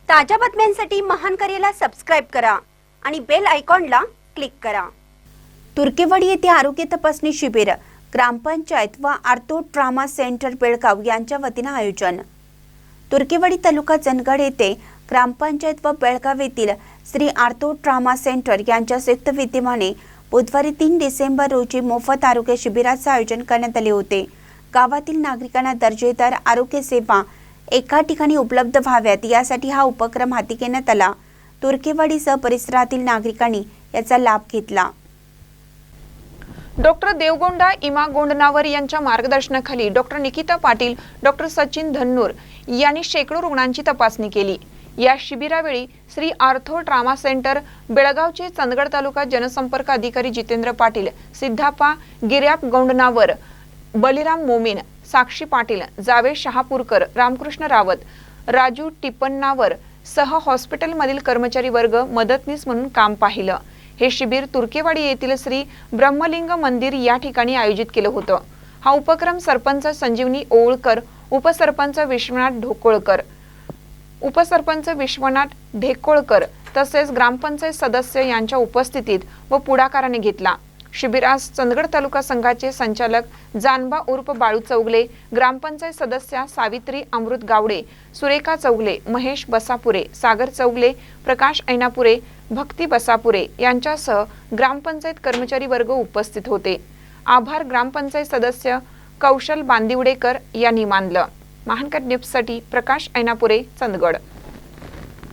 ताज्या बातम्यांसाठी महान करेला सबस्क्राइब करा आणि बेल आयकॉनला क्लिक करा। तुर्केवाडी येथे आरोग्य तपासणी शिबिर ग्रामपंचायत व आर्थो ट्रॉमा सेंटर बेळगाव यांच्या वतीने आयोजन। तुर्केवाडी तालुका चंदगड येथे ग्रामपंचायत व बेळगाव येथील श्री आर्थो ट्रॉमा सेंटर यांच्या संयुक्त विद्यमाने बुधवारी 3 डिसेंबर रोजी मोफत आरोग्य शिबिराचे आयोजन करण्यात आले होते। गावातील नागरिकांना दर्जेदार आरोग्य सेवा एका ठिकाणी उपलब्ध व्हाव्यात यासाठी हा उपक्रम हाती घेण्यात आला। तुर्केवाडीसह परिसरातील नागरिकांनी याचा लाभ घेतला। डॉक्टर देवगोंडा इमा गोंडनावर यांच्या मार्गदर्शनाखाली डॉक्टर निकिता पाटील, डॉक्टर सचिन धन्नूर यांनी शेकडो रुग्णांची तपासणी केली। या शिबिरावेळी श्री आर्थो ट्रॉमा सेंटर बेळगावचे चंदगड तालुका जनसंपर्क अधिकारी जितेंद्र पाटील, सिद्धाप्पा गिर्याप गोंडनावर, बलिराम मोमीन, साक्षी पाटील, जावेद शहापूरकर, रामकृष्ण रावत, राजू टिपन्नावर सह हॉस्पिटलमधील कर्मचारी वर्ग मदतनीस म्हणून काम पाहिलं। हे शिबिर तुर्केवाडी येथील श्री ब्रह्मलिंग मंदिर या ठिकाणी आयोजित केलं होतं। हा उपक्रम सरपंच संजीवनी ओळकर, उपसरपंच विश्वनाथ ढेकोळकर तसेच ग्रामपंचायत सदस्य यांच्या उपस्थितीत व पुढाकाराने घेतला। शिबिरास चंदगड तालुका संघाचे संचालक जानबा उर्फ बाळू चौगले, ग्रामपंचायत सदस्या सावित्री अमृत गावडे, सुरेखा चौगले, महेश बसापुरे, सागर चौगले, प्रकाश ऐनापुरे, भक्ती बसापुरे यांच्यासह ग्रामपंचायत कर्मचारी वर्ग उपस्थित होते। आभार ग्रामपंचायत सदस्य कौशल बांदिवडेकर यांनी मानलं। महानकर न्यूजसाठी प्रकाश ऐनापुरे, चंदगड।